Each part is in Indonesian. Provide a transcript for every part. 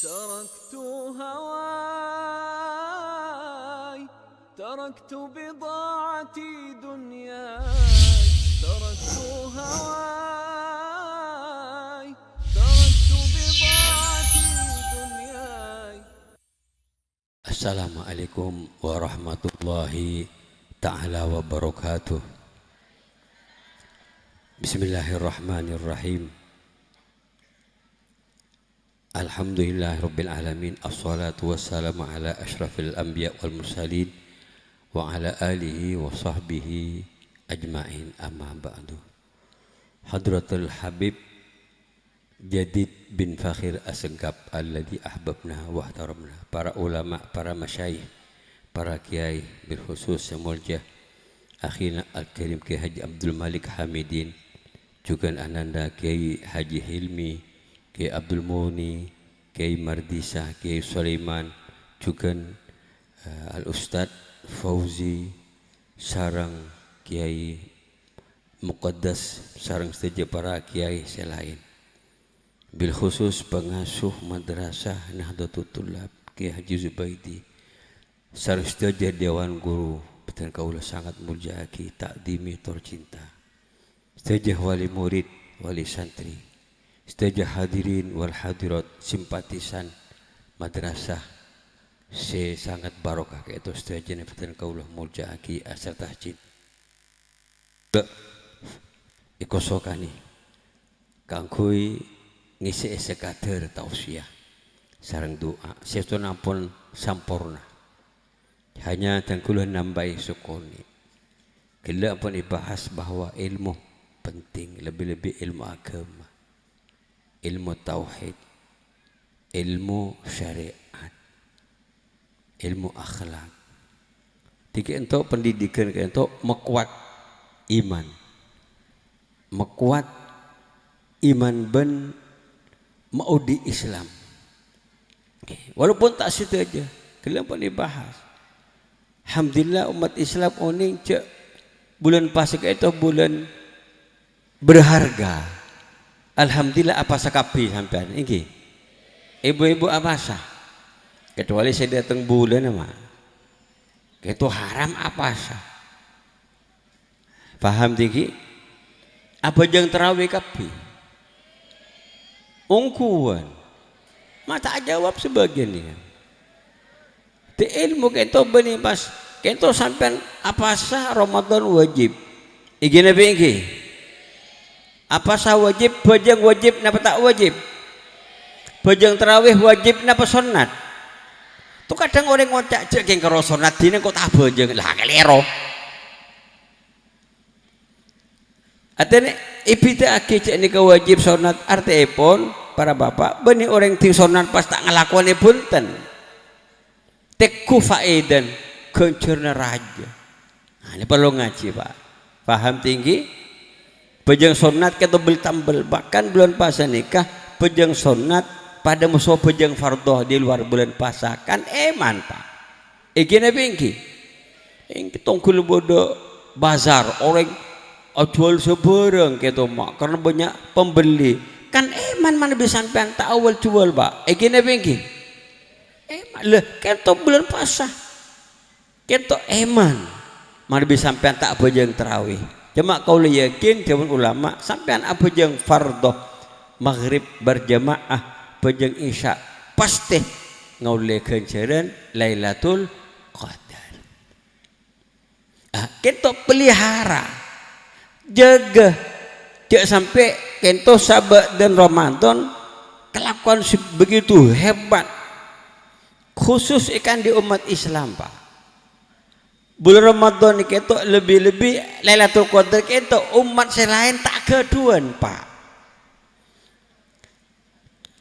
تركت هواي، تركت بضاعتي دنياي، تركت هواي، تركت بضاعتي دنياي. Assalamualaikum warahmatullahi ta'ala wabarakatuh. Bismillahirrahmanirrahim. Alhamdulillahirabbil alamin. Assalatu wassalamu ala asyrafil anbiya wal mursalin wa ala alihi wa sahbihi ajmain, amma ba'du. Hadratul Habib Jadid bin Fakhir Assegaf alladzi ahbabna wa ihtaramna, para ulama, para masyayikh, para kiai, berkhusus semulja akhina al-karim Kiai Haji Abdul Malik Hamidin, juga ananda Kiai Haji Hilmi, Kiai Abdul Muni, Kiai Mardisa, Kiai Sulaiman, juga al-Ustad Fauzi, sarang Kiai Muqaddas, sarang setuju para kiai selain. Bil khusus pengasuh madrasah Nahdlatul Thulab Kiai Haji Zubaidi, sareng sedaya dewan guru betul kaula sangat muljaki takdimi tercinta, sedaya wali murid, wali santri, sedaya hadirin wal hadirat, simpatisan madrasah se sangat barokah kaitu sedaya betul kaula muljaki serta cinta ikosokani kangkui ngisi sekader tausiah sareng doa setuna pun sampurna, hanya tangkuluh nambai sukuni gila pun dibahas bahwa ilmu penting, lebih-lebih ilmu agama, ilmu tauhid, ilmu syariat, ilmu akhlak. Tiga untuk pendidikan untuk mekuat iman, mekuat iman ben mau di Islam. Walaupun tak situ aja, kenapa dibahas? Alhamdulillah umat Islam oning cek bulan Pasca itu bulan berharga. Alhamdulillah apa sakapi sampean iki. Ibu-ibu apa sah? Kecuali saya datang bulan ama. Itu haram apa sah? Paham tinggi? Apa jang terawih kapi? Ungkuan mata jawab sebagian dia di ilmu kento benih pas kento sampai apa sah Ramadan wajib igina bingki apa sah wajib bajang wajib napa tak wajib bajang terawih wajib napa sunat tuh kadang orang ngocak cek yang karo sunat dina kok tak bajang lah kelero artinya ibida akik ini kewajib sunat artinya pun para bapak benih orang ting sunat pas tak ngelakuan punten teku faedan kencurna raja. Nah, ini perlu ngaji pak, paham tinggi pejang sunat kita bel tambel, bahkan bulan puasa nikah pejang sunat pada musuh pejang fardoh di luar bulan puasa kan eman pak ikina bingki yang tongkul bodoh bazar orang jual sebarang gitu mak karena banyak pembeli kan eman mana bisa sampai tak awal jual pak ikina bingki eman lah kento bulan puasa kento eman mana bisa sampai tak bajang terawih cuma kau yakin jaman ulama sampean apa jang fardoh maghrib berjamaah bajang isya pasti ngaule kencaran Lailatul Qadar. Kento pelihara jaga jangan sampai kento Sabat dan Ramadan kelakuan begitu hebat khusus ikan di umat Islam pak. Bulan Ramadan ini kento lebih-lebih Lailatul Qadar kento umat selain tak keduan pak,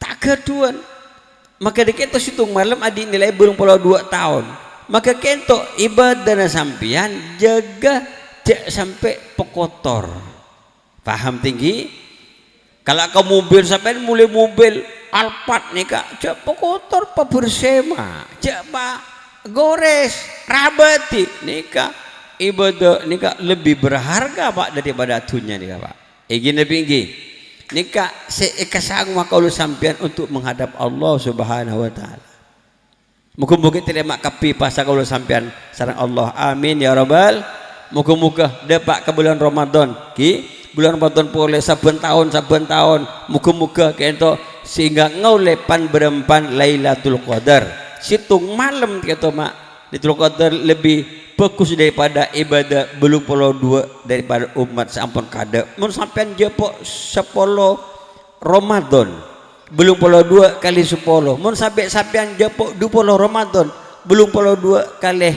tak keduan. Maka di kento situng malam adik nilai belum puluh 2 tahun, maka kento ibadah sampian jaga cek sampai pekotor. Paham tinggi? Kalau kau mobil sampai mulai mobil Alphard nih kak, cek pekotor pak bersema, cek pak gores rabati nih kak ibadah nih kak lebih berharga pak daripada dunia nih kak pak. Gini pinggir Nika seikasang makaulu sampean untuk menghadap Allah Subhanahu wa taala. Muga-muga terima kapi pasa kaulu sampean sareng Allah. Amin ya rabbal. Muga-muga depak ke bulan Ramadan ki bulan Ramadan boleh saben tahun muga-muga kento sehingga ngaulepan berempan Lailatul Qadar. Situng malam kento mak Lailatul Qadar lebih bagus daripada ibadah belum puluh dua daripada umat sampun kada. Mun sampean jepok 10 Ramadan belum puluh dua kali 10. Mun sampean jepok 20 Ramadan belum puluh dua kali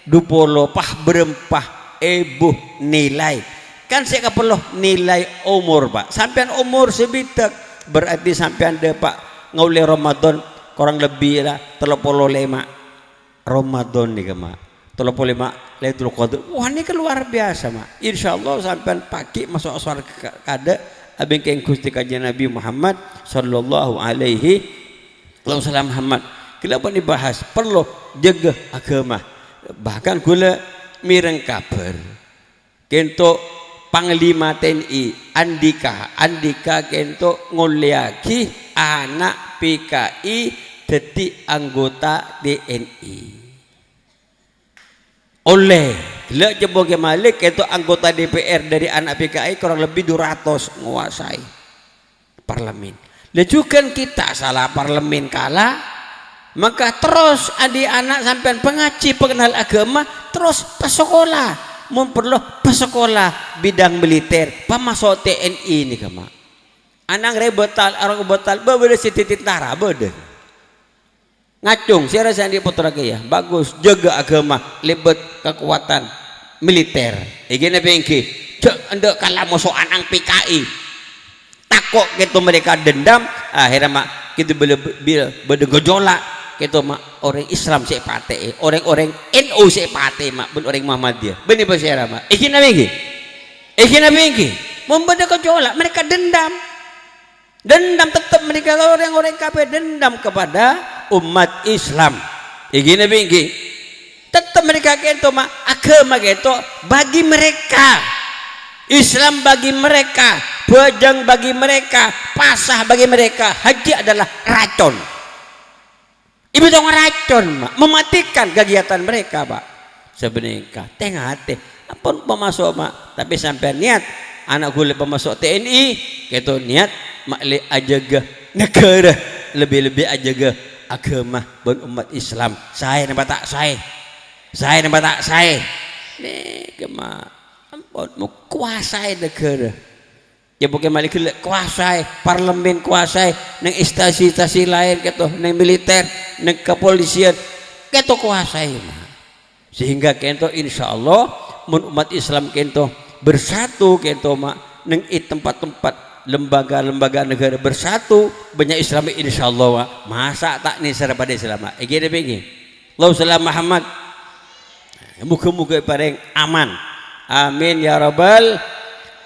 20 pah berempah ebuh nilai. Kan saya kepeloh nilai umur pak. Sampean umur sebitak berarti sampean depak ngauli Ramadan kurang lebih lah 35 Ramadan nih mak. 35 Lailatul Qadar. Wah ini kan luar biasa mak. Insyaallah sampean pagi masuk surga kada abeng keng Gusti Kanjeng Nabi Muhammad sallallahu alaihi wasallam Muhammad. Kenapa dibahas? Perlu jaga agama. Bahkan gula mireng kabar. Kento Panglima TNI Andika kento nguliaki anak PKI jadi anggota TNI. Oleh gila jeboge Malik itu anggota DPR dari anak PKI kurang lebih 200 menguasai parlemen. Lejukan kita salah parlemen kalah, maka terus adik anak sampai pengaji pengenal agama terus pesekolah, memperluas pesekolah bidang militer, pamasok TNI ini kama. Anang rebetal orang betal berbeda siti tentara beda. Ngacung saya rasa di putra ya bagus jaga agama lebet kekuatan militer igene bengki cek anda kalah musuh anang PKI takut gitu mereka dendam akhirnya mak kita beda gejolak gitu mak orang Islam saya pate orang-orang NU saya pate mak ben orang Muhammadiyah benih bahasa mak igene bengki membeda gejolak mereka dendam tetap mereka orang-orang kafir dendam kepada umat Islam. Igine bingki. Tetap mereka kento mak agama kento bagi mereka. Islam bagi mereka, bajang bagi mereka, pasah bagi mereka, haji adalah racun. Ibu dong racun mak, mematikan kegiatan mereka pak. Sebenarnya tengah hati, apun pemasuk mak, tapi sampai niat anak kulit pemasuk TNI, kento niat mak le ajaga negara lebih-lebih ajaga agama dan umat Islam. Saya nampak tak saya nih kema ampun mau kuasai negara ya bukan malik kuasai parlemen kuasai neng instansi lain gitu neng militer neng kepolisian gitu kuasai sehingga kento insyaallah umat Islam kento bersatu kento mak neng tempat-tempat lembaga-lembaga negara bersatu banyak Islam insyaallah masa tak nih serpada Islam egene begini Allah salam Muhammad muga-muga pareng aman amin ya rabbal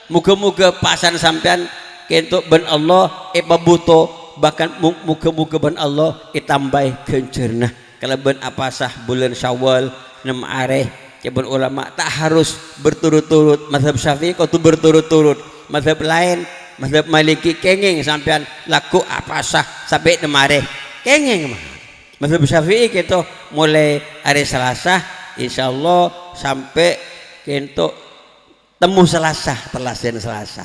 muga-muga pasan sampean kentuk ben Allah babuto bahkan muga-muga ben Allah tambah kencernah kalau ben apasah bulan Syawal 6 areh ben ulama tak harus berturut-turut mazhab Syafi'i kau tu berturut-turut mazhab lain mazhab Maliki kenging sampean laku apa sah sampai demare kenging mah mazhab Syafi'i kita mulai hari Selasa insyaallah sampai kento temu Selasa telasen Selasa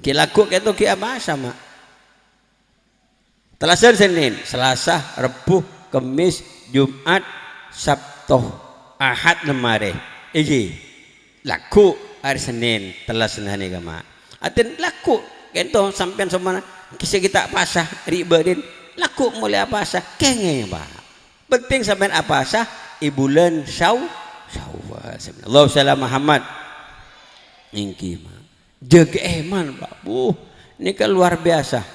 kilaku kento ki apa sama telasen Senin Selasa Rabu Kamis Jumat Sabtu Ahad demare iki laku hari Senin telasen hani kama aten laku kento sampean semana kisah kita pasah ribadin laku mulai pasah kenge pak penting sampean pasah bulan Syawal Allah salam Muhammad ingki jaga iman pak ini kan luar biasa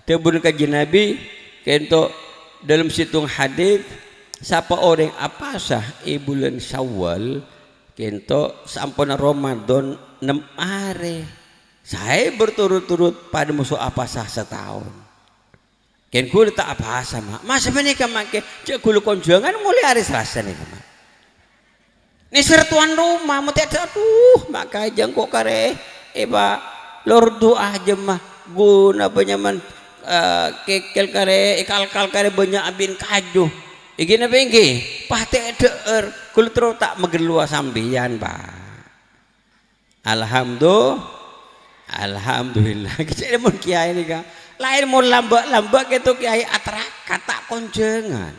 tebun kajian Nabi kento dalam situng hadis siapa orang apasah bulan Syawal kento sampun Ramadan 6 hari saya berturut-turut pada musuh apa sah setahun. Ken kulit tak apa sama. Masa menikah make cek kulit konjangan mulai hari Selasa nih kama. Ini sertuan rumah mau tiada aduh maka jangkok kare eba lor doa aja mah guna penyaman kekel kare ikal-kal kare banyak abin kaju iki napa iki pate deur kul terus tak megelua sambian Pak. Alhamdulillah kecil mun kiai ini kan lain mau lambak gitu kiai atraka tak konjengan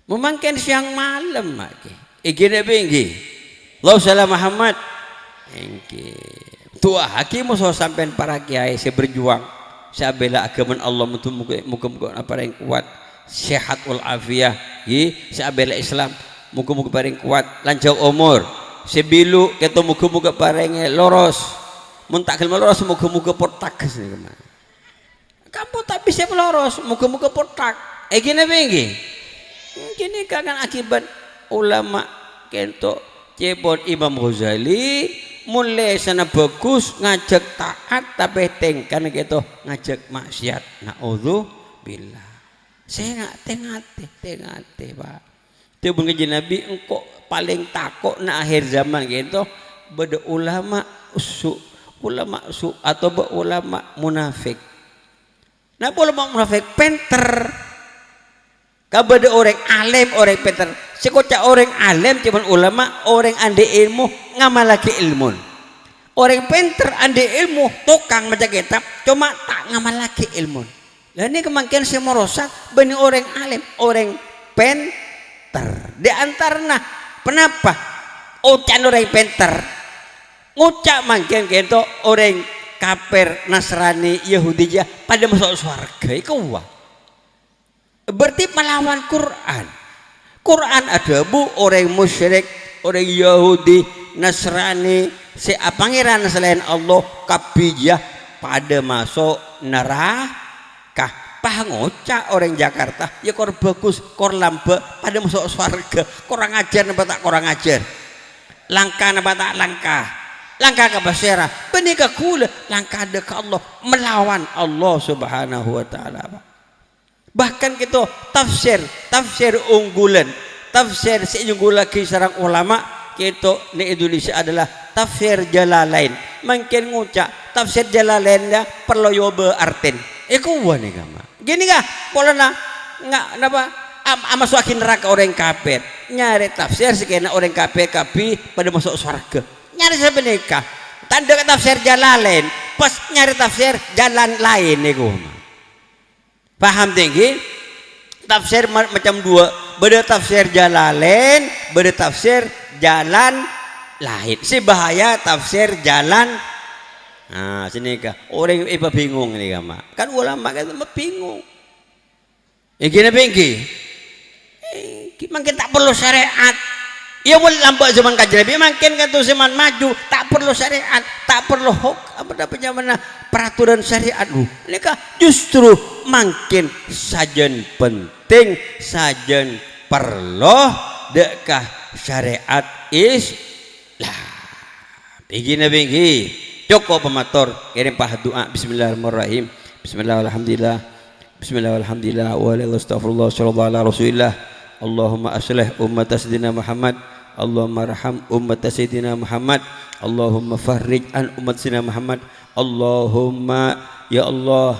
memangkin siang malam lagi iki napa iki Allah salam Muhammad iki tua hakim so sampean para kiai saya berjuang saya bela agama Allah muka-muka apa yang kuat sehat wal afiyah saya bela Islam muka-muka paling kuat lanjau umur sebilu kita muka-muka paling loros muntakil loros muka-muka portak kamu tak bisa loros muka-muka portak gini begini gini kan akibat ulama kento cebon Imam Ghazali mulai sana bagus ngajak taat tapi tengkan gitu ngajak maksiat naudzubillah saya tengate Pak itu bengi Nabi engkau paling takut na akhir zaman gitu beda ulama su atau ulama munafik nah ulama munafik penter kabada orang alim orang penter sekocak orang alim cuman ulama orang ande ilmu ngamalake ilmu orang pinter ande ilmu tukang baca kitab cuma tak ngamalake ilmu lah ini kemungkinan saya merosak benih orang alim orang pinter di antaranya kenapa ucapan orang pinter ngucap mungkin gitu orang kafir Nasrani Yahudi pada masuk surga itu wah berarti melawan Quran ada bu orang musyrik orang Yahudi Nasrani si pangeran selain Allah kabijah pada masuk neraka pangocak orang Jakarta ya kor bagus kor lambe pada masuk surga kurang ajar napa tak kurang ajar langkah napa tak langkah ke basera benika kula langkah ke Allah melawan Allah subhanahu wa ta'ala bahkan gitu tafsir unggulan tafsir seunggul lagi sarang ulama gitu di Indonesia adalah tafsir Jalalain mungkin ngucap tafsir Jalalain ya perlu yoba artin iku wani kama gini kah polana nggak napa masukin neraka orang kafir nyari tafsir sekena orang kafir pada masuk surga nyari sebenarnya tanda tafsir Jalalain pas nyari tafsir jalan lain iku paham tinggi tafsir macam dua beda tafsir Jalalain beda tafsir jalan lain si bahaya tafsir jalan nah sini kah orang iba bingung nih kama kan ulama kan bingung gini bengki makin tak perlu syariat ya boleh lambat zaman kajian makin kan tuh zaman maju tak perlu syariat tak perlu apa namanya peraturan syariat ini kah justru makin sajen penting sajen perlu dekah syariat Islam begini cukup pemator kirim pah doa bismillahirrahmanirrahim bismillahirrahmanirrahim bismillahirrahmanirrahim wa astaghfirullah sallallahu alaihi rasulillah Allahumma aslih ummat sayyidina Muhammad Allahumma arham ummat sayyidina Muhammad Allahumma farrij an ummat sayyidina Muhammad Allahumma ya Allah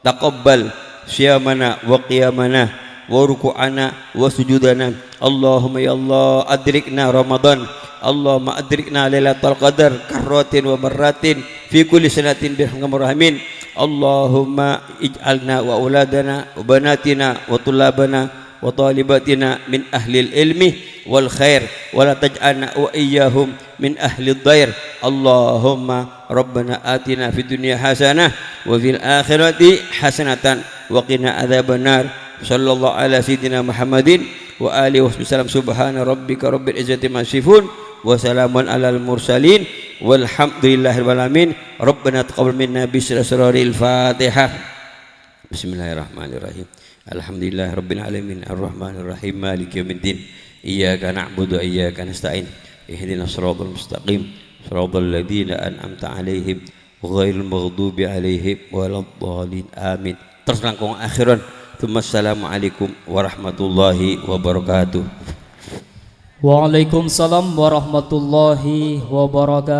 taqabbal siyamana wa qiyamana wa ruku'ana wa sujudana Allahumma ya Allah adrikna Ramadan Allahumma adrikna lailatul qadar karratin wa marratin fi kulli sanatin birhamir Allahumma ij'alna wa auladana wa banatina wa tulabana wa talibatina min ahli ilmi wal khair wa la taj'alna wa iyyahum min ahli dhair Allahumma rabbana atina fid dunya hasanah wa fil akhirati hasanatan wa qina adzabannar sallallahu ala sayyidina Muhammadin wa alihi wasallam subhana rabbika rabbil izzati ma yasifun wa salamun alal mursalin walhamdulillahil alamin rabbana taqabbal minna bisraril fatihah bismillahirrahmanirrahim alhamdulillahi rabbil alamin arrahmanir rahim maliki yaumiddin iyyaka na'budu wa iyyaka nasta'in ihdinas siratal mustaqim siratal ladzina an'amta 'alaihim ghairil maghdubi 'alaihim waladdallin amin terus langkung akhiran Assalamualaikum warahmatullahi wabarakatuh. Waalaikumsalam warahmatullahi wabarakatuh.